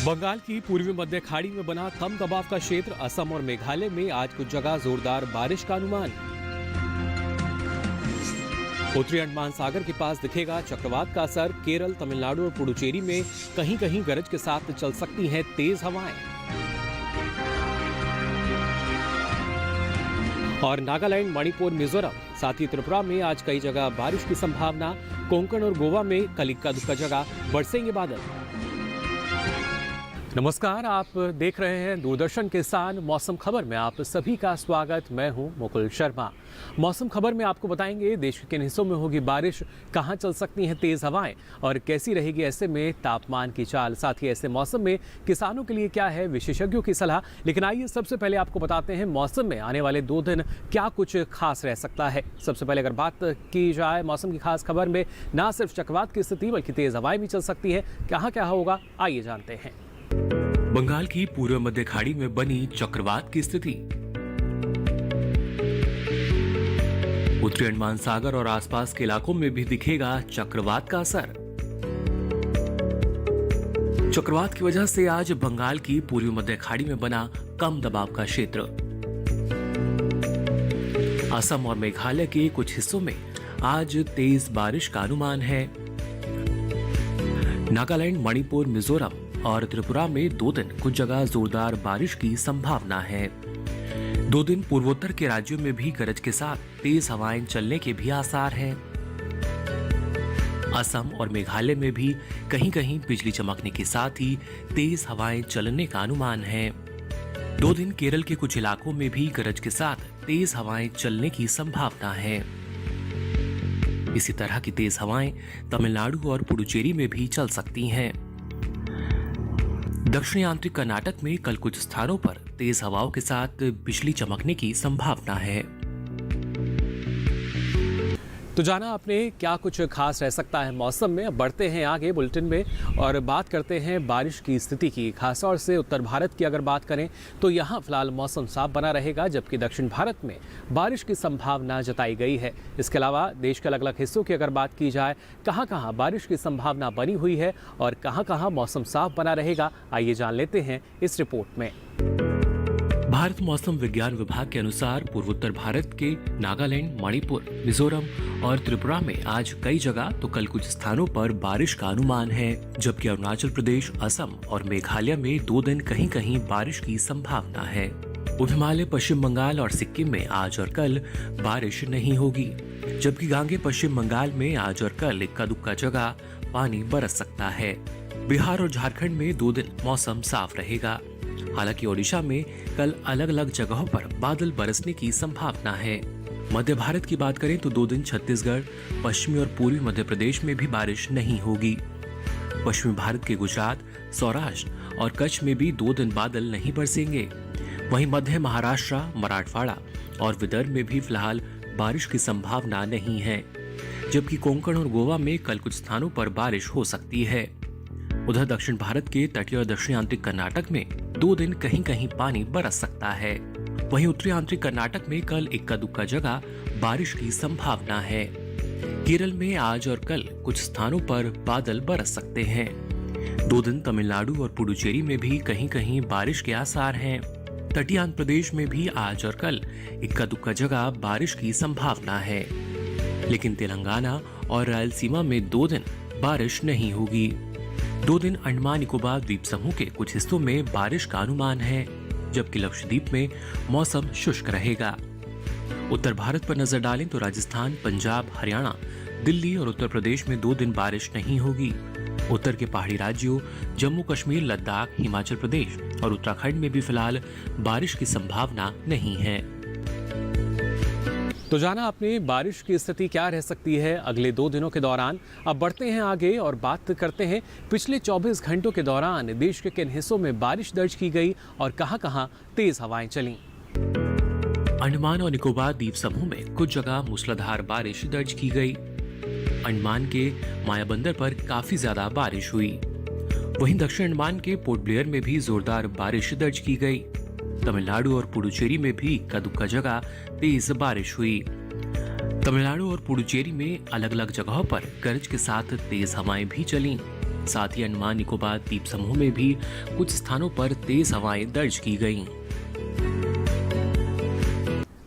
बंगाल की पूर्वी मध्य खाड़ी में बना कम दबाव का क्षेत्र असम और मेघालय में आज कुछ जगह जोरदार बारिश का अनुमान। उत्तरी अंडमान सागर के पास दिखेगा चक्रवात का असर। केरल, तमिलनाडु और पुडुचेरी में कहीं कहीं गरज के साथ चल सकती हैं तेज हवाएं। और नागालैंड, मणिपुर, मिजोरम, साथ ही त्रिपुरा में आज कई जगह बारिश की संभावना। कोंकण और गोवा में कल इक्का दुक्का जगह बरसेंगे बादल। नमस्कार, आप देख रहे हैं दूरदर्शन किसान मौसम खबर में आप सभी का स्वागत। मैं हूं मुकुल शर्मा। मौसम खबर में आपको बताएंगे देश के किन हिस्सों में होगी बारिश, कहां चल सकती हैं तेज हवाएं और कैसी रहेगी ऐसे में तापमान की चाल। साथ ही ऐसे मौसम में किसानों के लिए क्या है विशेषज्ञों की सलाह। लेकिन आइए सबसे पहले आपको बताते हैं मौसम में आने वाले 2 दिन क्या कुछ खास रह सकता है। सबसे पहले अगर बात की जाए मौसम की खास खबर में, ना सिर्फ चक्रवात की स्थिति बल्कि तेज हवाएं भी चल सकती है। कहाँ क्या होगा आइए जानते हैं। बंगाल की पूर्व मध्य खाड़ी में बनी चक्रवात की स्थिति। उत्तरी अंडमान सागर और आसपास के इलाकों में भी दिखेगा चक्रवात का असर। चक्रवात की वजह से आज बंगाल की पूर्वी मध्य खाड़ी में बना कम दबाव का क्षेत्र असम और मेघालय के कुछ हिस्सों में आज तेज बारिश का अनुमान है। नागालैंड, मणिपुर, मिजोरम और त्रिपुरा में 2 दिन कुछ जगह जोरदार बारिश की संभावना है। 2 दिन पूर्वोत्तर के राज्यों में भी गरज के साथ तेज हवाएं चलने के भी आसार हैं। असम और मेघालय में भी कहीं कहीं बिजली चमकने के साथ ही तेज हवाएं चलने का अनुमान है। 2 दिन केरल के कुछ इलाकों में भी गरज के साथ तेज हवाएं चलने की संभावना है। इसी तरह की तेज हवाएं तमिलनाडु और पुडुचेरी में भी चल सकती हैं। दक्षिणी आंतरिक कर्नाटक में कल कुछ स्थानों पर तेज हवाओं के साथ बिजली चमकने की संभावना है। तो जाना आपने क्या कुछ खास रह सकता है मौसम में। अब बढ़ते हैं आगे बुलेटिन में और बात करते हैं बारिश की स्थिति की। खासतौर से उत्तर भारत की अगर बात करें तो यहाँ फिलहाल मौसम साफ बना रहेगा, जबकि दक्षिण भारत में बारिश की संभावना जताई गई है। इसके अलावा देश के अलग अलग हिस्सों की अगर बात की जाए, कहाँ कहाँ बारिश की संभावना बनी हुई है और कहाँ कहाँ मौसम साफ बना रहेगा, आइए जान लेते हैं इस रिपोर्ट में। भारत मौसम विज्ञान विभाग के अनुसार पूर्वोत्तर भारत के नागालैंड, मणिपुर, मिजोरम और त्रिपुरा में आज कई जगह तो कल कुछ स्थानों पर बारिश का अनुमान है, जबकि अरुणाचल प्रदेश, असम और मेघालय में 2 दिन कहीं कहीं बारिश की संभावना है। उप हिमालय, पश्चिम बंगाल और सिक्किम में आज और कल बारिश नहीं होगी, जबकि गांगे पश्चिम बंगाल में आज और कल इक्का दुक्का जगह पानी बरस सकता है। बिहार और झारखंड में 2 दिन मौसम साफ रहेगा। हालांकि ओडिशा में कल अलग अलग जगहों पर बादल बरसने की संभावना है। मध्य भारत की बात करें तो 2 दिन छत्तीसगढ़, पश्चिमी और पूर्वी मध्य प्रदेश में भी बारिश नहीं होगी। पश्चिमी भारत के गुजरात, सौराष्ट्र और कच्छ में भी 2 दिन बादल नहीं बरसेंगे। वहीं मध्य महाराष्ट्र, मराठवाड़ा और विदर्भ में भी फिलहाल बारिश की संभावना नहीं है, जबकि कोंकण और गोवा में कल कुछ स्थानों पर बारिश हो सकती है। उधर दक्षिण भारत के तटीय और दक्षिणी आंतरिक कर्नाटक में 2 दिन कहीं कहीं पानी बरस सकता है। वहीं उत्तरी आंतरिक कर्नाटक में कल इक्का दुक्का जगह बारिश की संभावना है। केरल में आज और कल कुछ स्थानों पर बादल बरस सकते हैं। 2 दिन तमिलनाडु और पुडुचेरी में भी कहीं कहीं बारिश के आसार हैं। तटीय आंध्र प्रदेश में भी आज और कल इक्का दुक्का जगह बारिश की संभावना है, लेकिन तेलंगाना और रायलसीमा में 2 दिन बारिश नहीं होगी। 2 दिन अंडमान निकोबार द्वीप समूह के कुछ हिस्सों में बारिश का अनुमान है, जबकि लक्षद्वीप में मौसम शुष्क रहेगा। उत्तर भारत पर नजर डालें तो राजस्थान, पंजाब, हरियाणा, दिल्ली और उत्तर प्रदेश में 2 दिन बारिश नहीं होगी। उत्तर के पहाड़ी राज्यों जम्मू कश्मीर, लद्दाख, हिमाचल प्रदेश और उत्तराखंड में भी फिलहाल बारिश की संभावना नहीं है। तो जाना आपने बारिश की स्थिति क्या रह सकती है अगले 2 दिनों के दौरान। अब बढ़ते हैं आगे और बात करते हैं पिछले 24 घंटों के दौरान देश के किन हिस्सों में बारिश दर्ज की गई और कहां कहां तेज हवाएं चलीं। अंडमान और निकोबार द्वीप समूह में कुछ जगह मूसलाधार बारिश दर्ज की गई। अंडमान के मायाबंदर पर काफी ज्यादा बारिश हुई। वहीं दक्षिण अंडमान के पोर्ट ब्लेयर में भी जोरदार बारिश दर्ज की गई। तमिलनाडु और पुडुचेरी में भी इक्का दुक्का जगह तेज बारिश हुई। तमिलनाडु और पुडुचेरी में अलग अलग जगहों पर गरज के साथ तेज हवाएं भी चलीं। साथ ही अंडमान निकोबार द्वीप समूह में भी कुछ स्थानों पर तेज हवाएं दर्ज की गईं।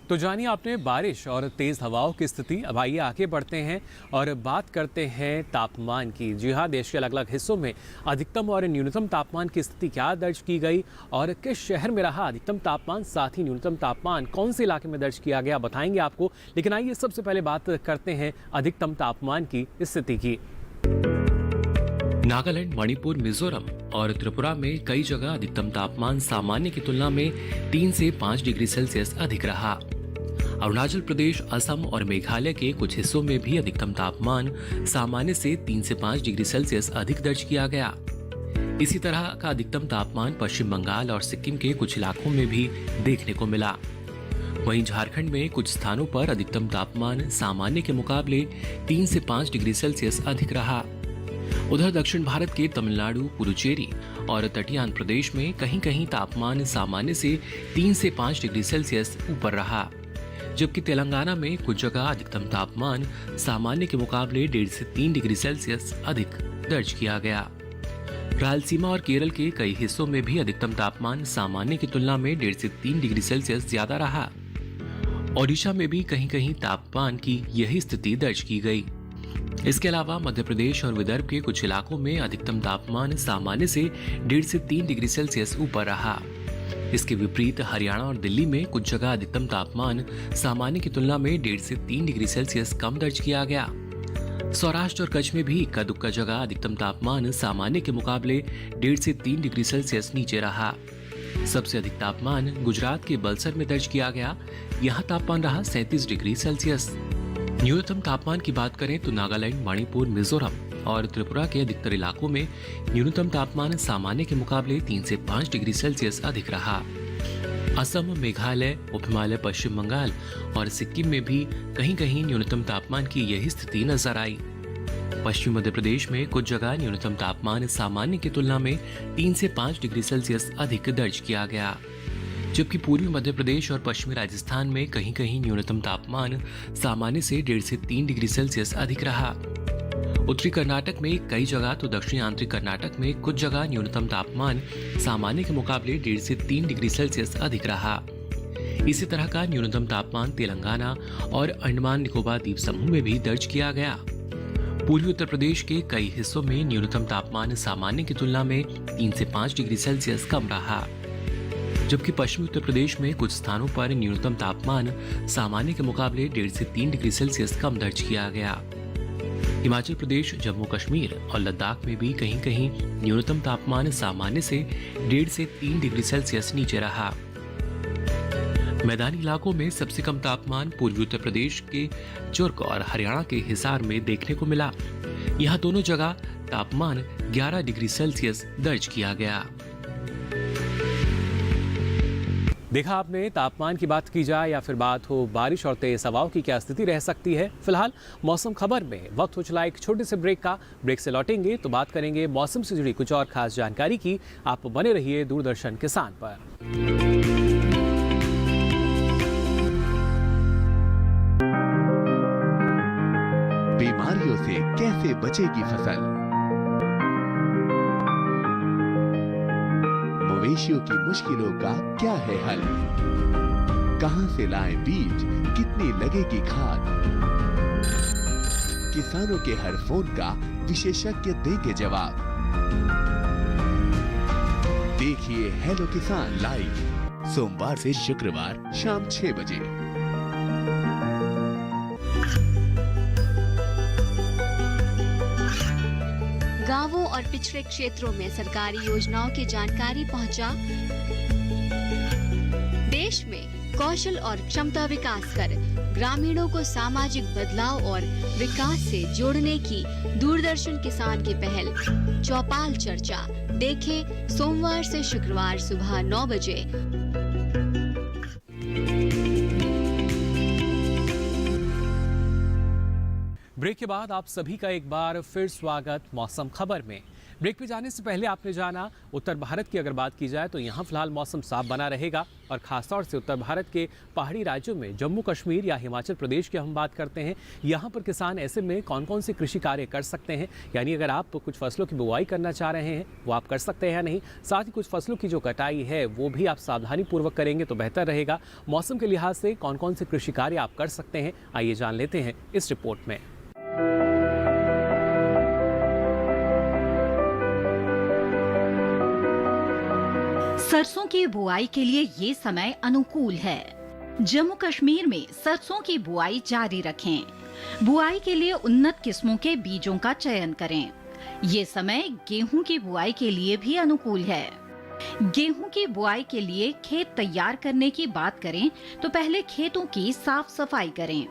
तो जानिए आपने बारिश और तेज हवाओं की स्थिति। अब आइए आगे बढ़ते हैं और बात करते हैं तापमान की। जी हाँ, देश के अलग अलग हिस्सों में अधिकतम और न्यूनतम तापमान की स्थिति क्या दर्ज की गई और किस शहर में रहा अधिकतम तापमान, साथ ही न्यूनतम तापमान कौन से इलाके में दर्ज किया गया, बताएंगे आपको। लेकिन आइए सबसे पहले बात करते हैं अधिकतम तापमान की स्थिति की। नागालैंड, मणिपुर, मिजोरम और त्रिपुरा में कई जगह अधिकतम तापमान सामान्य की तुलना में 3 से 5 डिग्री सेल्सियस अधिक रहा। अरुणाचल प्रदेश, असम और मेघालय के कुछ हिस्सों में भी अधिकतम तापमान सामान्य से 3 से 5 डिग्री सेल्सियस अधिक दर्ज किया गया। इसी तरह का अधिकतम तापमान पश्चिम बंगाल और सिक्किम के कुछ इलाकों में भी देखने को मिला। वहीं झारखंड में कुछ स्थानों पर अधिकतम तापमान सामान्य के मुकाबले 3 से 5 डिग्री सेल्सियस अधिक रहा। उधर दक्षिण भारत के तमिलनाडु, पुडुचेरी और तटीय आंध्र प्रदेश में कहीं कहीं तापमान सामान्य से 3 से 5 डिग्री सेल्सियस ऊपर रहा, जबकि तेलंगाना में कुछ जगह अधिकतम तापमान सामान्य के मुकाबले 1.5 से 3 डिग्री सेल्सियस अधिक दर्ज किया गया। रायलसीमा और केरल के कई हिस्सों में भी अधिकतम तापमान सामान्य की तुलना में 1.5 से 3 डिग्री सेल्सियस ज्यादा रहा। ओडिशा में भी कहीं कहीं तापमान की यही स्थिति दर्ज की गई। इसके अलावा मध्य प्रदेश और विदर्भ के कुछ इलाकों में अधिकतम तापमान सामान्य से 1.5 से 3 डिग्री सेल्सियस ऊपर रहा। इसके विपरीत हरियाणा और दिल्ली में कुछ जगह अधिकतम तापमान सामान्य की तुलना में 1.5 से 3 डिग्री सेल्सियस कम दर्ज किया गया। सौराष्ट्र और कच्छ में भी इक्का दुक्का जगह अधिकतम तापमान सामान्य के मुकाबले 1.5 से 3 डिग्री सेल्सियस नीचे रहा। सबसे अधिक तापमान गुजरात के बलसर में दर्ज किया गया। यहाँ तापमान रहा 37 डिग्री सेल्सियस। न्यूनतम तापमान की बात करें तो नागालैंड, मणिपुर, मिजोरम और त्रिपुरा के अधिकतर इलाकों में न्यूनतम तापमान सामान्य के मुकाबले 3 से 5 डिग्री सेल्सियस अधिक रहा। असम, मेघालय, उप हिमालय, पश्चिम बंगाल और सिक्किम में भी कहीं कहीं न्यूनतम तापमान की यही स्थिति नजर आई। पश्चिम मध्य प्रदेश में कुछ जगह न्यूनतम तापमान सामान्य की तुलना में 3 से 5 डिग्री सेल्सियस अधिक दर्ज किया गया, जबकि पूर्वी मध्य प्रदेश और पश्चिमी राजस्थान में कहीं कहीं न्यूनतम तापमान सामान्य से 1.5 से 3 डिग्री सेल्सियस अधिक रहा। उत्तरी कर्नाटक में कई जगह तो दक्षिणी आंतरिक कर्नाटक में कुछ जगह न्यूनतम तापमान सामान्य के मुकाबले 1.5 से 3 डिग्री सेल्सियस अधिक रहा। इसी तरह का न्यूनतम तापमान तेलंगाना और अंडमान निकोबार द्वीप समूह में भी दर्ज किया गया। पूर्वी उत्तर प्रदेश के कई हिस्सों में न्यूनतम तापमान सामान्य की तुलना में 3 से 5 डिग्री सेल्सियस कम रहा, जबकि पश्चिमी उत्तर प्रदेश में कुछ स्थानों पर न्यूनतम तापमान सामान्य के मुकाबले 1.5 से 3 डिग्री सेल्सियस कम दर्ज किया गया। हिमाचल प्रदेश, जम्मू कश्मीर और लद्दाख में भी कहीं कहीं न्यूनतम तापमान सामान्य से 1.5 से 3 डिग्री सेल्सियस नीचे रहा। मैदानी इलाकों में सबसे कम तापमान पूर्वी उत्तर प्रदेश के चुर्क और हरियाणा के हिसार में देखने को मिला। यहाँ दोनों जगह तापमान 11 डिग्री सेल्सियस दर्ज किया गया। देखा आपने, तापमान की बात की जाए या फिर बात हो बारिश और तेज हवाओं की क्या स्थिति रह सकती है। फिलहाल मौसम खबर में वक्त हो चला एक छोटे से ब्रेक का। ब्रेक से लौटेंगे तो बात करेंगे मौसम से जुड़ी कुछ और खास जानकारी की। आप बने रहिए दूरदर्शन किसान पर। बीमारियों से कैसे बचेगी फसल, मवेशियों की मुश्किलों का क्या है हल, कहां से लाएं बीज, कितनी लगेगी खाद, किसानों के हर फोन का विशेषज्ञ देंगे जवाब। देखिए हेलो किसान लाइव सोमवार से शुक्रवार शाम 6 बजे। गांवों और पिछड़े क्षेत्रों में सरकारी योजनाओं की जानकारी पहुंचा। देश में कौशल और क्षमता विकास कर ग्रामीणों को सामाजिक बदलाव और विकास से जोड़ने की दूरदर्शन किसान की पहल चौपाल चर्चा देखें सोमवार से शुक्रवार सुबह 9 बजे। ब्रेक के बाद आप सभी का एक बार फिर स्वागत मौसम खबर में। ब्रेक पे जाने से पहले आपने जाना उत्तर भारत की अगर बात की जाए तो यहाँ फिलहाल मौसम साफ बना रहेगा और खासतौर से उत्तर भारत के पहाड़ी राज्यों में जम्मू कश्मीर या हिमाचल प्रदेश की हम बात करते हैं। यहाँ पर किसान ऐसे में कौन कौन से कृषि कार्य कर सकते हैं, यानी अगर आप कुछ फसलों की बुआई करना चाह रहे हैं वो आप कर सकते हैं या नहीं, साथ ही कुछ फसलों की जो कटाई है वो भी आप सावधानी पूर्वक करेंगे तो बेहतर रहेगा। मौसम के लिहाज से कौन कौन से कृषि कार्य आप कर सकते हैं, आइए जान लेते हैं इस रिपोर्ट में। सरसों की बुआई के लिए ये समय अनुकूल है। जम्मू कश्मीर में सरसों की बुआई जारी रखें। बुआई के लिए उन्नत किस्मों के बीजों का चयन करें। ये समय गेहूं की बुआई के लिए भी अनुकूल है। गेहूं की बुआई के लिए खेत तैयार करने की बात करें तो पहले खेतों की साफ सफाई करें।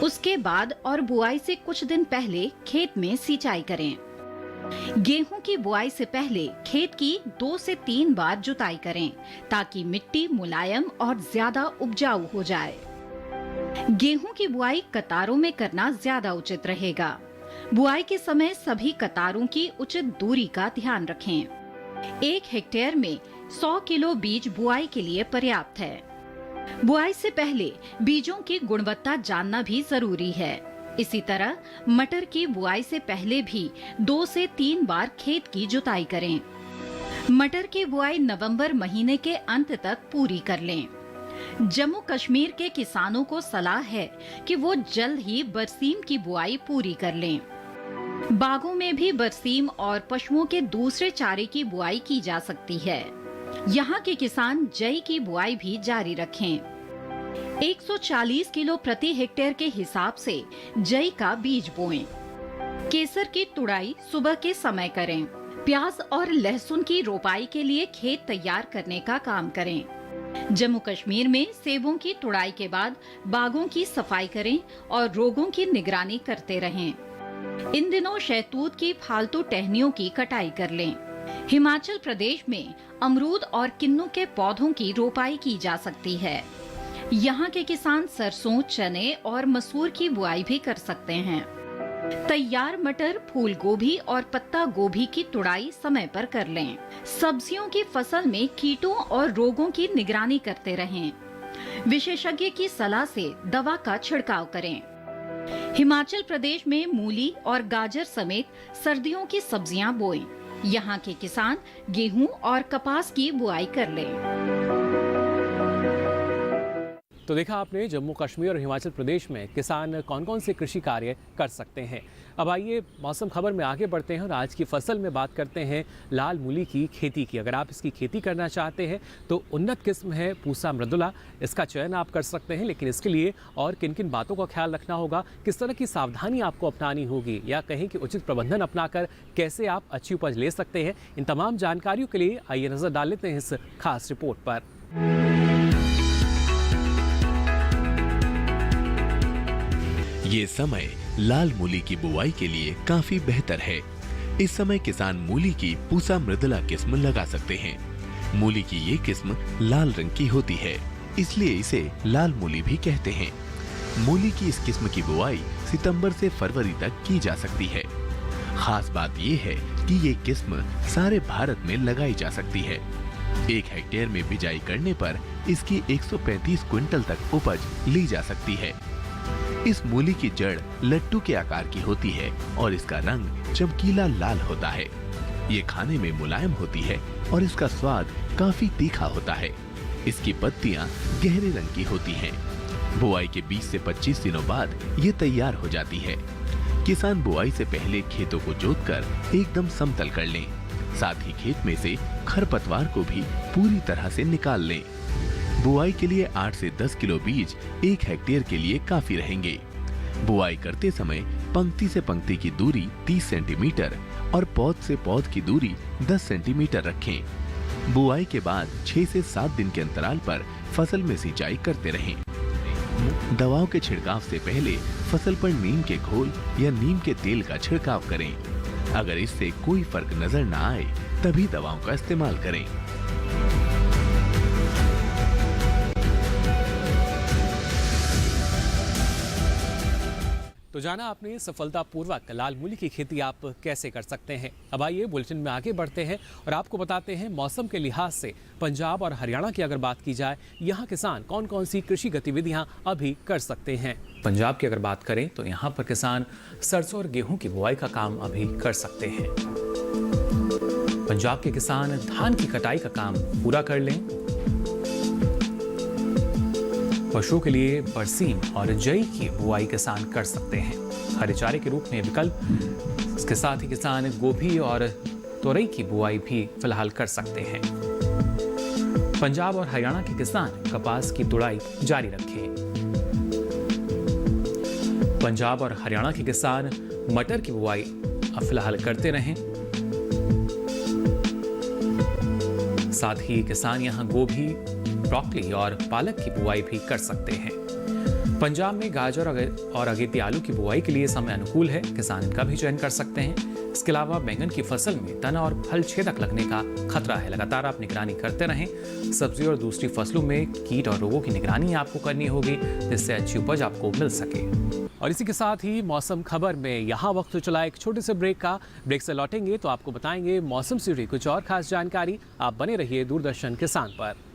उसके बाद और बुआई से कुछ दिन पहले खेत में सिंचाई करें। गेहूं की बुआई से पहले खेत की 2 से 3 बार जुताई करें ताकि मिट्टी मुलायम और ज्यादा उपजाऊ हो जाए। गेहूं की बुआई कतारों में करना ज्यादा उचित रहेगा। बुआई के समय सभी कतारों की उचित दूरी का ध्यान रखें। 1 हेक्टेयर में 100 किलो बीज बुआई के लिए पर्याप्त है। बुआई से पहले बीजों की गुणवत्ता जानना भी जरूरी है। इसी तरह मटर की बुआई से पहले भी 2 से 3 बार खेत की जुताई करें। मटर की बुआई नवंबर महीने के अंत तक पूरी कर लें। जम्मू कश्मीर के किसानों को सलाह है कि वो जल्द ही बरसीम की बुआई पूरी कर लें। बागों में भी बरसीम और पशुओं के दूसरे चारे की बुआई की जा सकती है। यहाँ के किसान जई की बुआई भी जारी रखें। 140 किलो प्रति हेक्टेयर के हिसाब से जई का बीज बोएं। केसर की तुड़ाई सुबह के समय करें। प्याज और लहसुन की रोपाई के लिए खेत तैयार करने का काम करें। जम्मू कश्मीर में सेबों की तुड़ाई के बाद बागों की सफाई करें और रोगों की निगरानी करते रहें। इन दिनों शहतूत की फालतू टहनियों की कटाई कर लें। हिमाचल प्रदेश में अमरूद और किन्नू के पौधों की रोपाई की जा सकती है। यहाँ के किसान सरसों, चने और मसूर की बुआई भी कर सकते हैं। तैयार मटर, फूल गोभी और पत्ता गोभी की तुड़ाई समय पर कर लें। सब्जियों की फसल में कीटों और रोगों की निगरानी करते रहें। विशेषज्ञ की सलाह से दवा का छिड़काव करें। हिमाचल प्रदेश में मूली और गाजर समेत सर्दियों की सब्जियां बोएं। यहाँ के किसान गेहूं और कपास की बुआई कर लें। तो देखा आपने जम्मू कश्मीर और हिमाचल प्रदेश में किसान कौन कौन से कृषि कार्य कर सकते हैं। अब आइए मौसम खबर में आगे बढ़ते हैं और आज की फसल में बात करते हैं लाल मूली की खेती की। अगर आप इसकी खेती करना चाहते हैं तो उन्नत किस्म है पूसा मृदुला, इसका चयन आप कर सकते हैं। लेकिन इसके लिए और किन किन बातों का ख्याल रखना होगा, किस तरह की सावधानी आपको अपनानी होगी, या कहें कि उचित प्रबंधन अपनाकर कैसे आप अच्छी उपज ले सकते हैं, इन तमाम जानकारियों के लिए आइए नजर डाल लेते हैं इस खास रिपोर्ट पर। ये समय लाल मूली की बुआई के लिए काफी बेहतर है। इस समय किसान मूली की पूसा मृदुला किस्म लगा सकते हैं। मूली की ये किस्म लाल रंग की होती है, इसलिए इसे लाल मूली भी कहते हैं। मूली की इस किस्म की बुआई सितंबर से फरवरी तक की जा सकती है। खास बात ये है कि ये किस्म सारे भारत में लगाई जा सकती है। 1 हेक्टेयर में बिजाई करने पर इसकी 135 क्विंटल तक उपज ली जा सकती है। इस मूली की जड़ लट्टू के आकार की होती है और इसका रंग चमकीला लाल होता है। ये खाने में मुलायम होती है और इसका स्वाद काफी तीखा होता है। इसकी पत्तियां गहरे रंग की होती हैं। बुआई के 20 से 25 दिनों बाद ये तैयार हो जाती है। किसान बुआई से पहले खेतों को जोतकर एकदम समतल कर लें। साथ ही खेत में से खरपतवार को भी पूरी तरह से निकाल लें। बुआई के लिए 8 से 10 किलो बीज 1 हेक्टेयर के लिए काफी रहेंगे। बुआई करते समय पंक्ति से पंक्ति की दूरी 30 सेंटीमीटर और पौध से पौध की दूरी 10 सेंटीमीटर रखें। बुआई के बाद 6 से 7 दिन के अंतराल पर फसल में सिंचाई करते रहें। दवाओं के छिड़काव से पहले फसल पर नीम के घोल या नीम के तेल का छिड़काव करें। अगर इससे कोई फर्क नजर न आए तभी दवाओं का इस्तेमाल करें। तो तो जाना आपने सफलतापूर्वक लाल मूली की खेती आप कैसे कर सकते हैं। अब आइए बुलेटिन में आगे बढ़ते हैं और आपको बताते हैं मौसम के लिहाज से पंजाब और हरियाणा की अगर बात की जाए, यहाँ किसान कौन कौन सी कृषि गतिविधियाँ अभी कर सकते हैं। पंजाब की अगर बात करें तो यहाँ पर किसान सरसों और गेहूं की बुआई का काम अभी कर सकते हैं। पंजाब के किसान धान की कटाई का काम पूरा कर लें। पशुओं के लिए बरसीम और जई की बुआई किसान कर सकते हैं। हरे चारे के रूप में विकल्प, इसके साथ ही किसान गोभी और तोरई की बुआई भी फिलहाल कर सकते हैं। पंजाब और हरियाणा के किसान कपास की तुड़ाई जारी रखें। पंजाब और हरियाणा के किसान मटर की बुआई अब फिलहाल करते रहें। साथ ही किसान यहां गोभी, ब्रोकली और पालक की बुआई भी कर सकते हैं। पंजाब में गाजर और अगेती आलू की बुआई के लिए समय अनुकूल है, किसान इनका भी चयन कर सकते हैं। इसके अलावा बैंगन की फसल में तना और फल छेदक लगने का खतरा है, लगातार आप निगरानी करते रहें। सब्जी और दूसरी फसलों में कीट और रोगों की निगरानी आपको करनी होगी, जिससे अच्छी उपज आपको मिल सके। और इसी के साथ ही मौसम खबर में यहाँ वक्त चला एक छोटे से ब्रेक का। ब्रेक से लौटेंगे तो आपको बताएंगे मौसम से जुड़ी कुछ और खास जानकारी। आप बने रहिए दूरदर्शन किसान पर।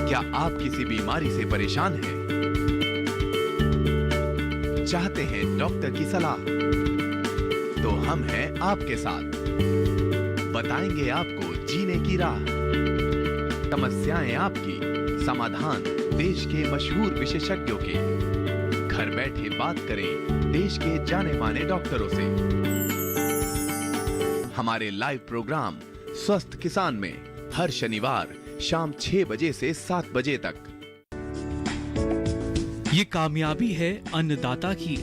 क्या आप किसी बीमारी से परेशान हैं? चाहते हैं डॉक्टर की सलाह? तो हम हैं आपके साथ, बताएंगे आपको जीने की राह। समस्याएं आपकी, समाधान देश के मशहूर विशेषज्ञों के। घर बैठे बात करें देश के जाने माने डॉक्टरों से। हमारे लाइव प्रोग्राम स्वस्थ किसान में हर शनिवार शाम 6 बजे से 7 बजे तक। ये कामयाबी है अन्नदाता की।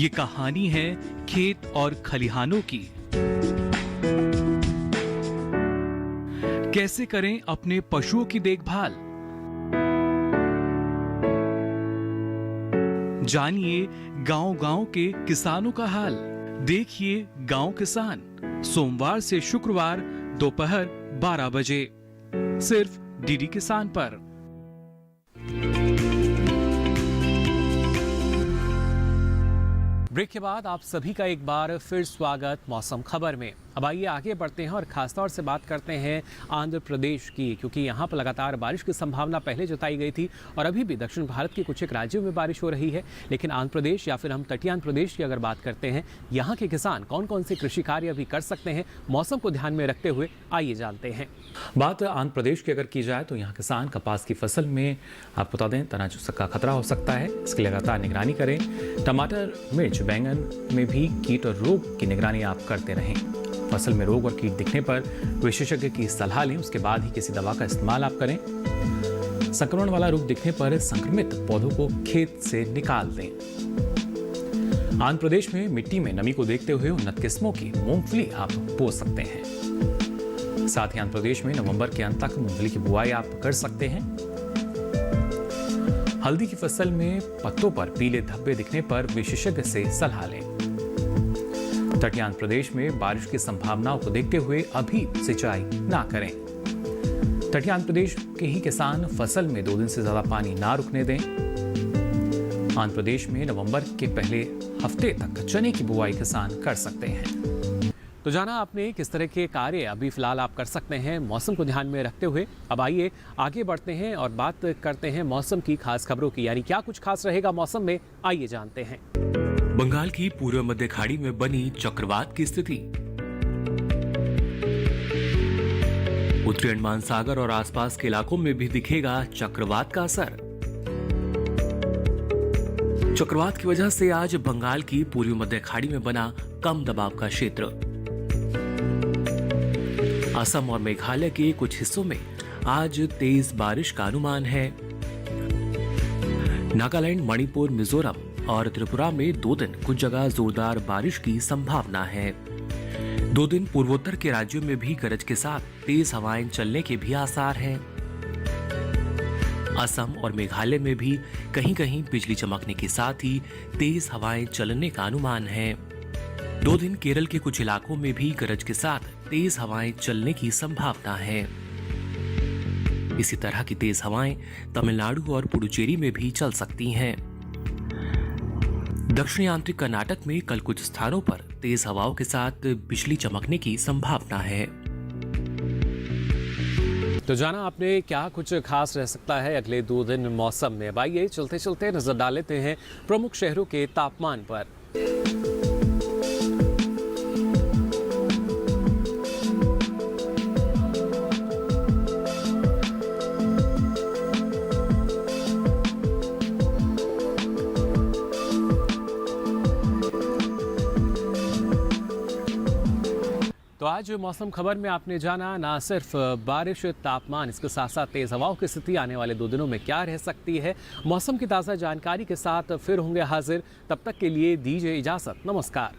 ये कहानी है खेत और खलिहानों की। कैसे करें अपने पशुओं की देखभाल, जानिए गांव-गांव के किसानों का हाल। देखिए गांव किसान, सोमवार से शुक्रवार दोपहर 12 बजे सिर्फ डीडी किसान पर। ब्रेक के बाद आप सभी का एक बार फिर स्वागत मौसम खबर में। अब आइए आगे बढ़ते हैं और खासतौर से बात करते हैं आंध्र प्रदेश की, क्योंकि यहाँ पर लगातार बारिश की संभावना पहले जताई गई थी और अभी भी दक्षिण भारत के कुछ एक राज्यों में बारिश हो रही है। लेकिन आंध्र प्रदेश या फिर हम तटीय आंध्र प्रदेश की अगर बात करते हैं, यहाँ के किसान कौन कौन से कृषि कार्य अभी कर सकते हैं मौसम को ध्यान में रखते हुए, आइए जानते हैं। बात आंध्र प्रदेश की अगर की जाए तो यहाँ किसान कपास की फसल में आप बता दें तना चूसक का खतरा हो सकता है, इसकी लगातार निगरानी करें। टमाटर, मिर्च, बैंगन में भी कीट और रोग की निगरानी आप करते रहें। फसल में रोग और कीट दिखने पर विशेषज्ञ की सलाह लें, उसके बाद ही किसी दवा का इस्तेमाल आप करें। संक्रमण वाला रोग दिखने पर संक्रमित पौधों को खेत से निकाल दें। आंध्र प्रदेश में मिट्टी में नमी को देखते हुए उन्नत किस्मों की मूंगफली आप बो सकते हैं। साथ ही आंध्र प्रदेश में नवंबर के अंत तक मूंगफली की बुआई आप कर सकते हैं। हल्दी की फसल में पत्तों पर पीले धब्बे दिखने पर विशेषज्ञ से सलाह लें। तटीय आंध्र प्रदेश में बारिश की संभावनाओं को देखते हुए अभी सिंचाई ना करें। तटीय आंध्र प्रदेश के ही किसान फसल में 2 दिन से ज्यादा पानी ना रुकने दें। आंध्र प्रदेश में नवंबर के पहले हफ्ते तक चने की बुआई किसान कर सकते हैं। तो जाना आपने किस तरह के कार्य अभी फिलहाल आप कर सकते हैं मौसम को ध्यान में रखते हुए। अब आइए आगे बढ़ते हैं और बात करते हैं मौसम की खास खबरों की, यानी क्या कुछ खास रहेगा मौसम में, आइए जानते हैं। बंगाल की पूर्व मध्य खाड़ी में बनी चक्रवात की स्थिति। उत्तरी अंडमान सागर और आसपास के इलाकों में भी दिखेगा चक्रवात का असर। चक्रवात की वजह से आज बंगाल की पूर्वी मध्य खाड़ी में बना कम दबाव का क्षेत्र। असम और मेघालय के कुछ हिस्सों में आज तेज बारिश का अनुमान है। नागालैंड, मणिपुर, मिजोरम और त्रिपुरा में 2 दिन कुछ जगह जोरदार बारिश की संभावना है। 2 दिन पूर्वोत्तर के राज्यों में भी गरज के साथ तेज हवाएं चलने के भी आसार हैं। असम और मेघालय में भी कहीं कहीं बिजली चमकने के साथ ही तेज हवाएं चलने का अनुमान है। 2 दिन केरल के कुछ इलाकों में भी गरज के साथ तेज हवाएं चलने की संभावना है। इसी तरह की तेज हवाएं तमिलनाडु और पुडुचेरी में भी चल सकती हैं। दक्षिणी आंतरिक कर्नाटक में कल कुछ स्थानों पर तेज हवाओं के साथ बिजली चमकने की संभावना है। तो जाना आपने क्या कुछ खास रह सकता है अगले 2 दिन मौसम में। अब आइए चलते चलते नजर डाल लेते हैं प्रमुख शहरों के तापमान पर। तो आज मौसम खबर में आपने जाना ना सिर्फ बारिश, तापमान, इसके साथ साथ तेज हवाओं की स्थिति आने वाले 2 दिनों में क्या रह सकती है। मौसम की ताज़ा जानकारी के साथ फिर होंगे हाजिर। तब तक के लिए दीजिए इजाज़त। नमस्कार।